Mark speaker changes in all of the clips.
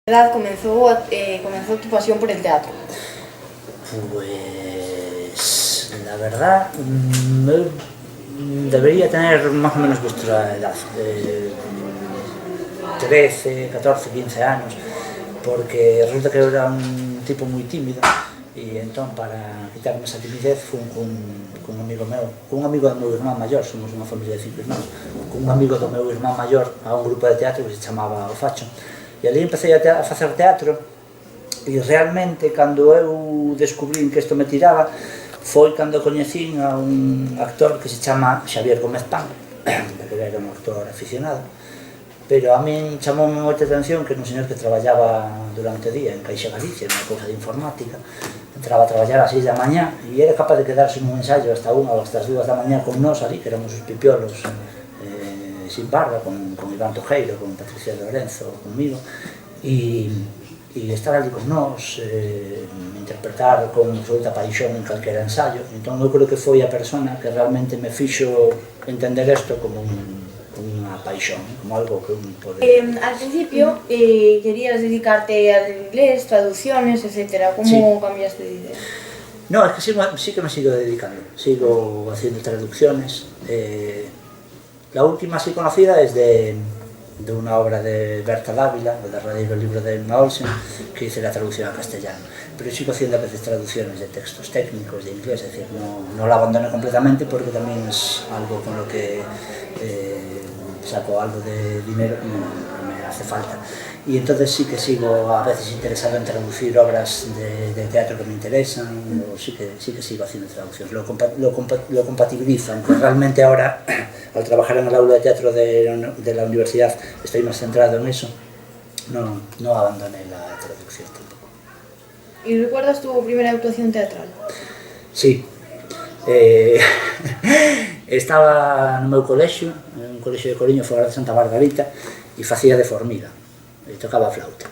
Speaker 1: edad comenzó tu pasión por el teatro?
Speaker 2: Pues la verdad, debería tener más o menos vuestra edad, 13, 14, 15 años, porque resulta que eu era un tipo moi tímido e entón para quitarme esa timidez fui con un amigo meu, con un amigo do meu irmán maior, somos unha familia de 5 irmáns, con un amigo do meu irmán maior a un grupo de teatro que se chamaba O Facho, e ali empecé a facer teatro e realmente cando eu descubrín que isto me tiraba foi cando coñecín a un actor que se chama Xavier Gómez Pan, que era un actor aficionado, pero a min chamoume moita atención que un señor que traballaba durante o día en Caixa Galicia, unha cousa de informática, entraba a traballar ás 6 da mañá e era capaz de quedarse nun ensaio hasta 1 ou hasta as 2 da mañá con nós ali, que éramos os pipiolos sin barba, con Iván Tojeiro, con Patricia Lorenzo, comigo, e estar ali con nós, interpretar con absoluta paixón en calquera ensayo. Entón eu creo que foi a persona que realmente me fixo entender isto como unha paixón, como algo que un pode...
Speaker 1: Al principio querías dedicarte al inglés, traducciones, etc. ¿Cómo cambiaste de idea?
Speaker 2: No, es que sí que me sigo dedicando, sigo haciendo traducciones. La última así conocida es de una obra de Berta Dávila, o de Radieiro Libro de Emma Olsen, que hice la traducción a castellano. Pero sigo haciendo a veces traducciones de textos técnicos, de inglés, es decir, no la abandoné completamente porque también es algo con lo que saco algo de dinero que me hace falta. Y entonces sí que sigo a veces interesado en traducir obras de teatro que me interesan, o sí que sigo haciendo traducciones, lo compatibilizo, aunque realmente ahora, al trabajar en el aula de teatro de la universidad, estoy más centrado en eso, no abandoné la traducción tampoco.
Speaker 1: ¿Y recuerdas tu primera actuación teatral?
Speaker 2: Sí. Estaba no meu colexio, un colexio de Coruña, fora de Santa Margarita, e facía de formiga, e tocaba a flauta.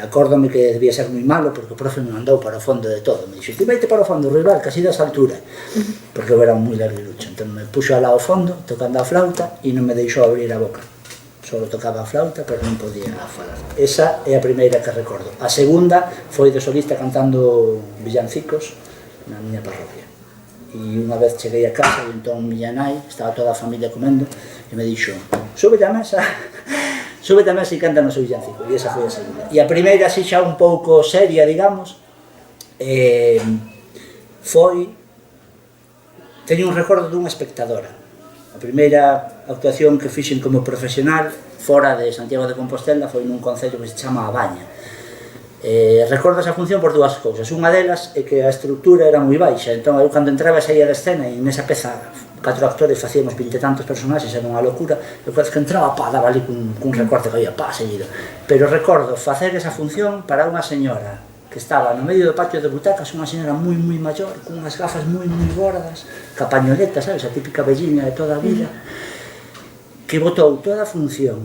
Speaker 2: Acórdome que debía ser moi malo porque o profe me mandou para o fondo de todo, me dixo, ti vaite para o fondo, rival, que así das altura, porque eu era moi larguirucho, entón me puxo alá ao fondo, tocando a flauta, e non me deixou abrir a boca, só tocaba a flauta, pero non podía falar. Esa é a primeira que recordo. A segunda foi de solista cantando villancicos na miña parroquia. E unha vez cheguei a casa e entón miña nai, estaba toda a familia comendo, e me dixo, súbete a mesa e canta no seu villancico. E esa foi a segunda. E a primeira, así xa un pouco seria, digamos, foi... Teño un recordo dunha espectadora. A primeira actuación que fixen como profesional fora de Santiago de Compostela foi nun concello que se chama A Baña. Recordo esa función por dúas cousas. Unha delas é que a estrutura era moi baixa, entón eu cando entraba saía da escena e nesa peza 4 actores facíamos 20 e tantos personaxes, era unha locura, e cada vez que entraba, daba ali cun recorte que había, seguido. Pero recordo facer esa función para unha señora que estaba no medio do patio de butacas, unha señora moi maior, con unhas gafas moi gordas, ca pañoleta, sabes, a típica velliña de toda a vida, que botou toda a función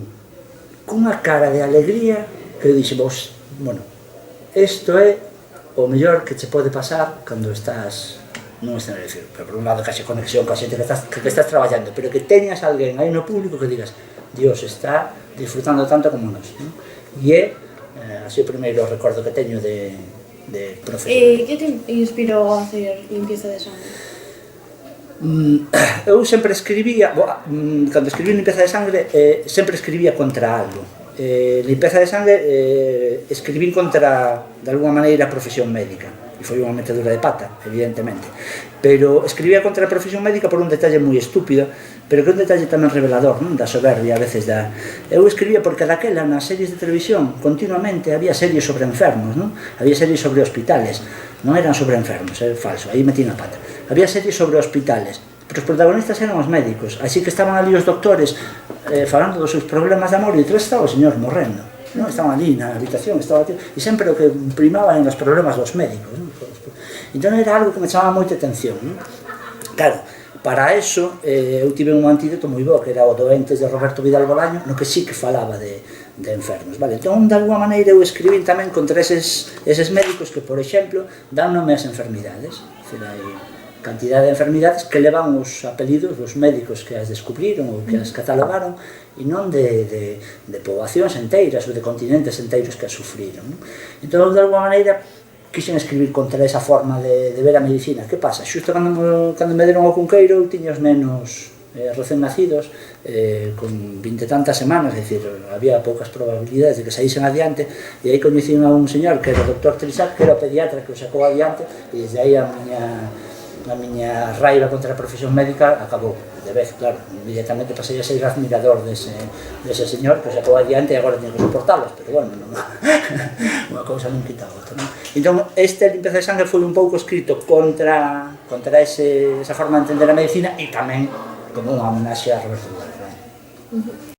Speaker 2: cunha cara de alegría que eu dixe, bueno, isto é o mellor que che pode pasar cando estás nun escenario, pero por un lado que haxe conexión ca xente que estás traballando, pero que teñas alguén aí no público que digas, Dios está disfrutando tanto como nós, non? E é así o primeiro recordo que teño de profesor.
Speaker 1: Que te inspirou a hacer Limpieza de Sangre?
Speaker 2: Eu sempre escribía, cando escribí Limpieza de Sangre, sempre escribía contra algo. Limpieza de Sangre escribín contra, de alguma maneira, a profesión médica, e foi unha metedura de pata, evidentemente, pero escribía contra a profesión médica por un detalle moi estúpido, pero que é un detalle tamén revelador, non? Da soberbia, a veces eu escribía porque daquela nas series de televisión continuamente había series sobre enfermos, non? Había series sobre hospitales, non eran sobre enfermos, é falso, aí metí na pata, había series sobre hospitales, pero os protagonistas eran os médicos, así que estaban ali os doctores falando dos seus problemas de amor e detrás estaba o señor morrendo, non? Estaban ali na habitación, e sempre o que primaba eran os problemas dos médicos, non? Entón era algo que me chamaba moita atención, non? Claro, para eso eu tive un antídoto moi bo, que era o Doentes de Roberto Vidal Bolaño, no que sí que falaba de enfermos, vale? Entón, de alguma maneira, eu escribín tamén contra eses médicos que, por exemplo, dan nome ás enfermidades, cantidad de enfermidades que levan os apelidos dos médicos que as descubriron ou que as catalogaron e non de poboacións enteiras ou de continentes enteiros que as sufriron. Entón, de alguma maneira, quixen escribir contra esa forma de ver a medicina. Que pasa? Xusto cando me deron ao Cunqueiro, tiña os nenos recén nacidos, con 20 e tantas semanas, é dicir, había poucas probabilidades de que saísen adiante, e aí coñecín a un señor que era o Dr. Trisac, que era o pediatra que o sacou adiante, e desde aí a miña raiva contra a profesión médica acabou, de vez, claro, inmediatamente pasei a ser admirador dese señor que o sacou adiante e agora teño que soportalos, pero bueno, unha cousa non quita a outra, non? Entón, este Limpeza de Sangue foi un pouco escrito contra esa forma de entender a medicina e tamén como unha homenaxe a Roberto Durán.